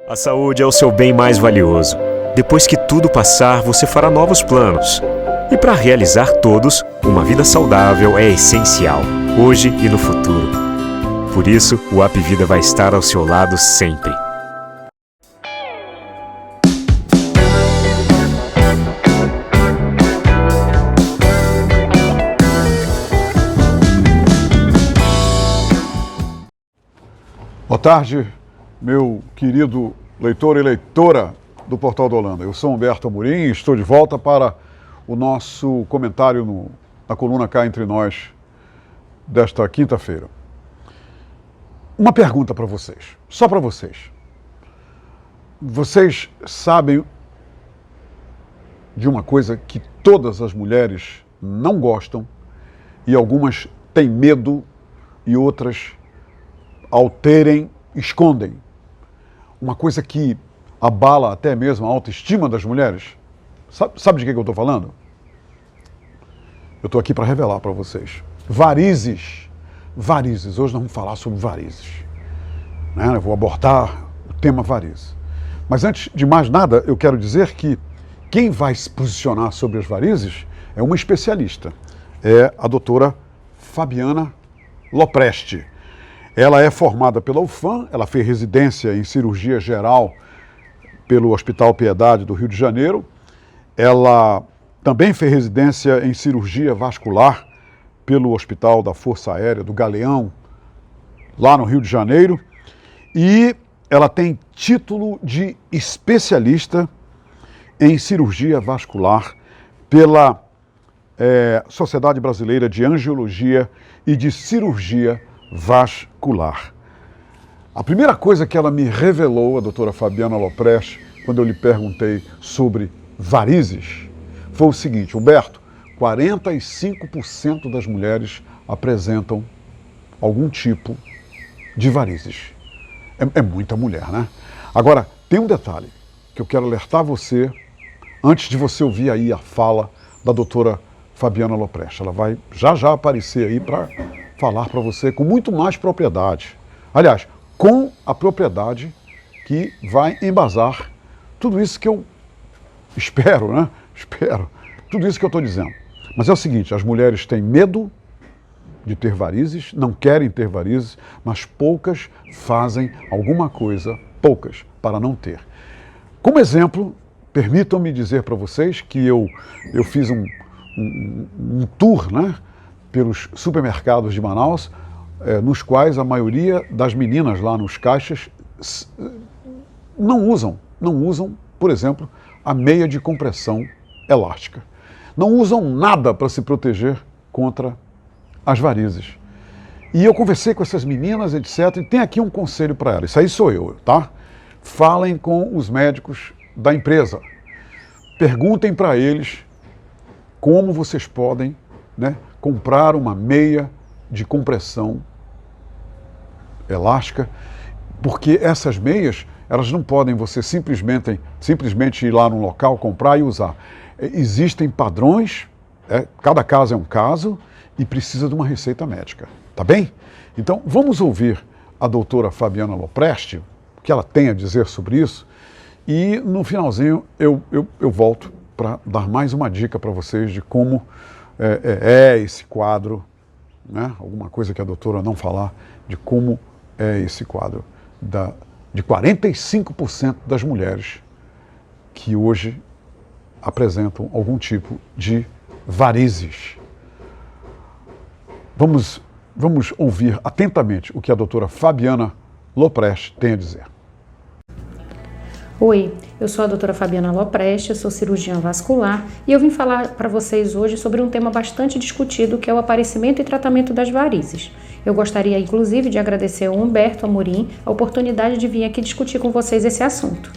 A saúde é o seu bem mais valioso. Depois que tudo passar, você fará novos planos. E para realizar todos, uma vida saudável é essencial, hoje e no futuro. Por isso, o Apvida vai estar ao seu lado sempre. Boa tarde, meu querido leitor e leitora do Portal da Holanda. Eu sou Humberto Amorim e estou de volta para o nosso comentário na coluna Cá Entre Nós desta quinta-feira. Uma pergunta para vocês, só para vocês. Vocês sabem de uma coisa que todas as mulheres não gostam e algumas têm medo e outras, ao terem, escondem. Uma coisa que abala até mesmo a autoestima das mulheres. Sabe de que eu estou falando? Eu estou aqui para revelar para vocês. Varizes. Varizes. Hoje nós vamos falar sobre varizes. Eu vou abordar o tema varizes. Mas antes de mais nada, eu quero dizer que quem vai se posicionar sobre as varizes é uma especialista. É a doutora Fabiana Lopresti. Ela é formada pela UFAM, ela fez residência em cirurgia geral pelo Hospital Piedade do Rio de Janeiro. Ela também fez residência em cirurgia vascular pelo Hospital da Força Aérea do Galeão, lá no Rio de Janeiro. E ela tem título de especialista em cirurgia vascular pela Sociedade Brasileira de Angiologia e de Cirurgia Vascular. A primeira coisa que ela me revelou, a doutora Fabiana Lopresti, quando eu lhe perguntei sobre varizes, foi o seguinte: Humberto, 45% das mulheres apresentam algum tipo de varizes. É muita mulher, né? Agora, tem um detalhe que eu quero alertar você, antes de você ouvir aí a fala da doutora Fabiana Lopresti. Ela vai já aparecer aí para falar para você com muito mais propriedade. Aliás, com a propriedade que vai embasar tudo isso que eu espero, né? Espero. Tudo isso que eu estou dizendo. Mas é o seguinte, as mulheres têm medo de ter varizes, não querem ter varizes, mas poucas fazem alguma coisa, poucas, para não ter. Como exemplo, permitam-me dizer para vocês que eu fiz um tour, né, pelos supermercados de Manaus, nos quais a maioria das meninas lá nos caixas não usam, por exemplo, a meia de compressão elástica. Não usam nada para se proteger contra as varizes. E eu conversei com essas meninas, etc., e tem aqui um conselho para elas. Isso aí sou eu, tá? Falem com os médicos da empresa. Perguntem para eles como vocês podem, né, comprar uma meia de compressão elástica, porque essas meias, elas não podem você simplesmente ir lá num local, comprar e usar. Existem padrões, cada caso é um caso, e precisa de uma receita médica, tá bem? Então, vamos ouvir a doutora Fabiana Lopresti, o que ela tem a dizer sobre isso, e no finalzinho eu volto para dar mais uma dica para vocês de como esse quadro, né? Alguma coisa que a doutora não falar, de como é esse quadro de 45% das mulheres que hoje apresentam algum tipo de varizes. Vamos ouvir atentamente o que a doutora Fabiana Lopresti tem a dizer. Oi, eu sou a doutora Fabiana Lopresti, eu sou cirurgiã vascular e eu vim falar para vocês hoje sobre um tema bastante discutido, que é o aparecimento e tratamento das varizes. Eu gostaria, inclusive, de agradecer ao Humberto Amorim a oportunidade de vir aqui discutir com vocês esse assunto.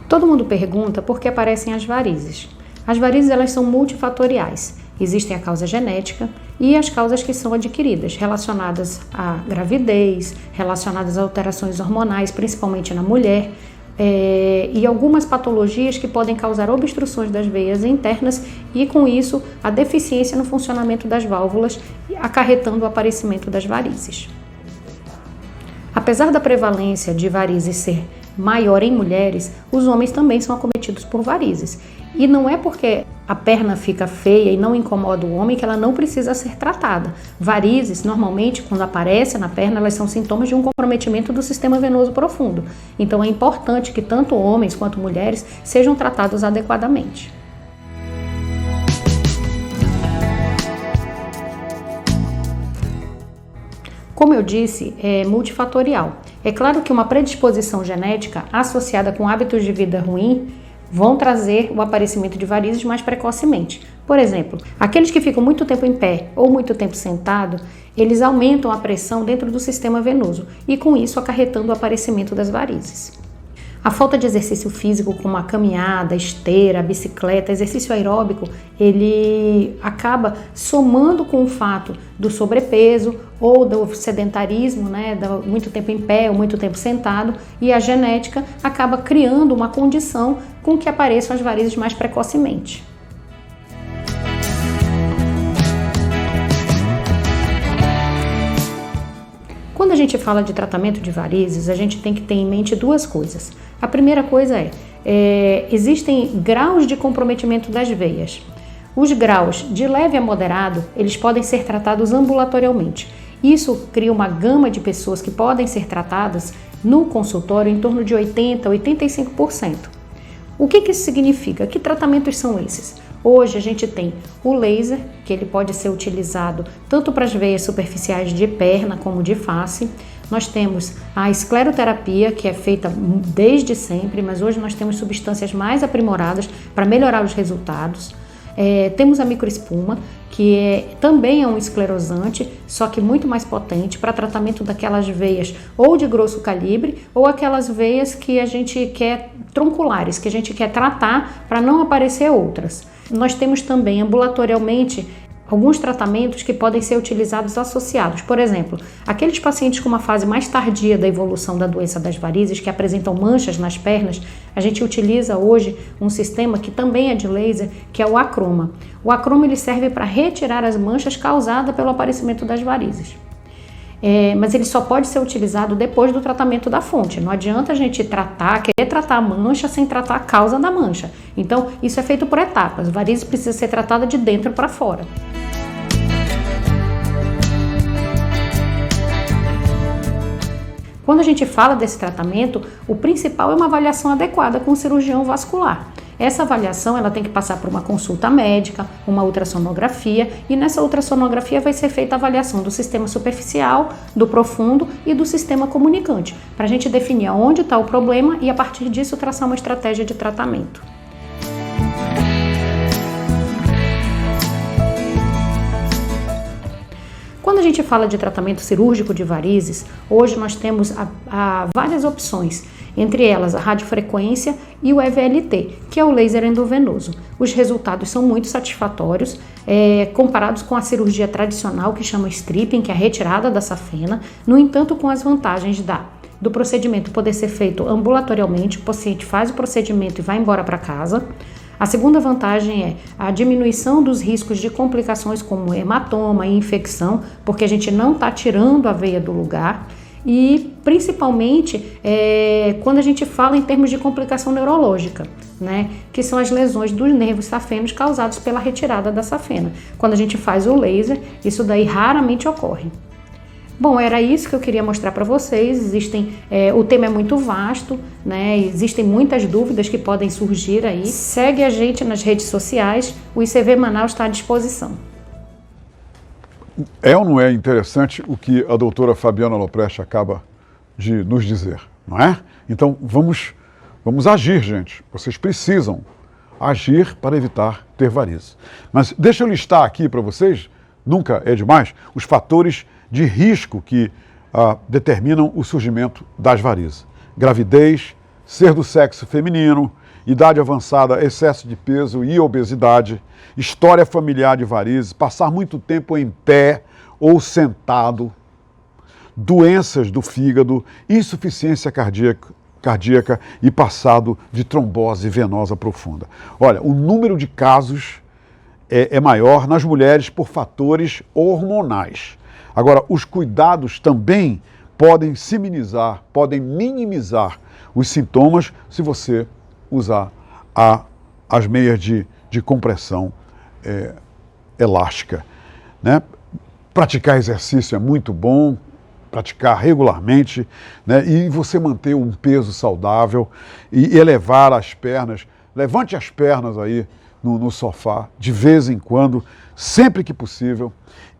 Todo mundo pergunta por que aparecem as varizes. As varizes, elas são multifatoriais. Existem a causa genética e as causas que são adquiridas, relacionadas à gravidez, relacionadas a alterações hormonais, principalmente na mulher, e algumas patologias que podem causar obstruções das veias internas e, com isso, a deficiência no funcionamento das válvulas, acarretando o aparecimento das varizes. Apesar da prevalência de varizes ser maior em mulheres, os homens também são acometidos por varizes. E não é porque a perna fica feia e não incomoda o homem que ela não precisa ser tratada. Varizes, normalmente, quando aparecem na perna, elas são sintomas de um comprometimento do sistema venoso profundo. Então é importante que tanto homens quanto mulheres sejam tratados adequadamente. Como eu disse, é multifatorial. É claro que uma predisposição genética associada com hábitos de vida ruim vão trazer o aparecimento de varizes mais precocemente. Por exemplo, aqueles que ficam muito tempo em pé ou muito tempo sentado, eles aumentam a pressão dentro do sistema venoso e, com isso, acarretando o aparecimento das varizes. A falta de exercício físico, como a caminhada, a esteira, a bicicleta, exercício aeróbico, ele acaba somando com o fato do sobrepeso ou do sedentarismo, muito tempo em pé ou muito tempo sentado, e a genética acaba criando uma condição com que apareçam as varizes mais precocemente. Quando a gente fala de tratamento de varizes, a gente tem que ter em mente duas coisas. A primeira coisa existem graus de comprometimento das veias. Os graus de leve a moderado, eles podem ser tratados ambulatorialmente. Isso cria uma gama de pessoas que podem ser tratadas no consultório em torno de 80% a 85%. O que isso significa? Que tratamentos são esses? Hoje a gente tem o laser, que ele pode ser utilizado tanto para as veias superficiais de perna como de face. Nós temos a escleroterapia, que é feita desde sempre, mas hoje nós temos substâncias mais aprimoradas para melhorar os resultados. Temos a microespuma, que também é um esclerosante, só que muito mais potente para tratamento daquelas veias ou de grosso calibre ou aquelas veias que a gente quer tronculares, que a gente quer tratar para não aparecer outras. Nós temos também ambulatorialmente alguns tratamentos que podem ser utilizados associados. Por exemplo, aqueles pacientes com uma fase mais tardia da evolução da doença das varizes, que apresentam manchas nas pernas, a gente utiliza hoje um sistema que também é de laser, que é o acroma. O acroma ele serve para retirar as manchas causadas pelo aparecimento das varizes. Mas ele só pode ser utilizado depois do tratamento da fonte. Não adianta a gente querer tratar a mancha sem tratar a causa da mancha. Então, isso é feito por etapas. Varizes precisa ser tratada de dentro para fora. Quando a gente fala desse tratamento, o principal é uma avaliação adequada com o cirurgião vascular. Essa avaliação ela tem que passar por uma consulta médica, uma ultrassonografia, e nessa ultrassonografia vai ser feita a avaliação do sistema superficial, do profundo e do sistema comunicante, para a gente definir onde está o problema e a partir disso traçar uma estratégia de tratamento. Quando a gente fala de tratamento cirúrgico de varizes, hoje nós temos várias opções, entre elas a radiofrequência e o EVLT, que é o laser endovenoso. Os resultados são muito satisfatórios, comparados com a cirurgia tradicional, que chama stripping, que é a retirada da safena, no entanto com as vantagens do procedimento poder ser feito ambulatorialmente, o paciente faz o procedimento e vai embora para casa. A segunda vantagem é a diminuição dos riscos de complicações como hematoma e infecção, porque a gente não está tirando a veia do lugar. E principalmente quando a gente fala em termos de complicação neurológica, que são as lesões dos nervos safenos causados pela retirada da safena. Quando a gente faz o laser, isso daí raramente ocorre. Bom, era isso que eu queria mostrar para vocês. O tema é muito vasto, existem muitas dúvidas que podem surgir aí. Segue a gente nas redes sociais, o ICV Manaus está à disposição. É ou não é interessante o que a doutora Fabiana Lopresti acaba de nos dizer, não é? Então vamos agir, gente. Vocês precisam agir para evitar ter varizes. Mas deixa eu listar aqui para vocês, nunca é demais, os fatores de risco que determinam o surgimento das varizes. Gravidez, ser do sexo feminino, idade avançada, excesso de peso e obesidade, história familiar de varizes, passar muito tempo em pé ou sentado, doenças do fígado, insuficiência cardíaca e passado de trombose venosa profunda. Olha, o número de casos é maior nas mulheres por fatores hormonais. Agora, os cuidados também podem minimizar os sintomas se você usar as meias de compressão elástica, né? Praticar exercício é muito bom, praticar regularmente, né? E você manter um peso saudável e elevar as pernas. Levante as pernas aí no sofá, de vez em quando, sempre que possível,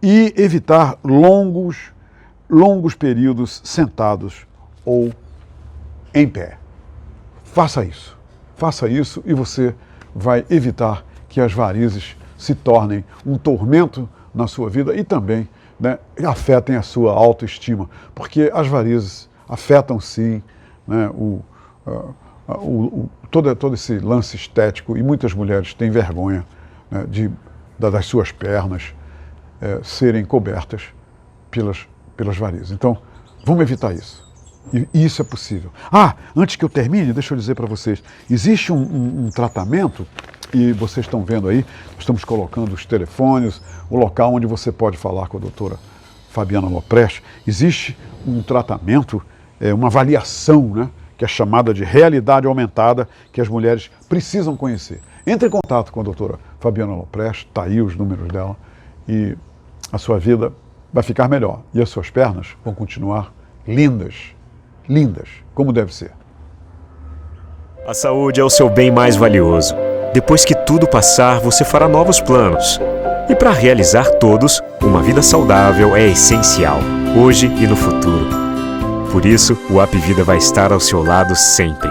e evitar longos períodos sentados ou em pé. Faça isso e você vai evitar que as varizes se tornem um tormento na sua vida e também, né, afetem a sua autoestima, porque as varizes afetam sim, né, todo esse lance estético, e muitas mulheres têm vergonha, né, das suas pernas serem cobertas pelas varizes. Então, vamos evitar isso. E isso é possível. Antes que eu termine, deixa eu dizer para vocês, existe um tratamento, e vocês estão vendo aí, estamos colocando os telefones, o local onde você pode falar com a doutora Fabiana Lopresti. Existe um tratamento, uma avaliação, né, que é chamada de realidade aumentada, que as mulheres precisam conhecer. Entre em contato com a doutora Fabiana Lopresti, está aí os números dela, e a sua vida vai ficar melhor. E as suas pernas vão continuar lindas, como deve ser. A saúde é o seu bem mais valioso. Depois que tudo passar, você fará novos planos. E para realizar todos, uma vida saudável é essencial, hoje e no futuro. Por isso, o Apvida vai estar ao seu lado sempre.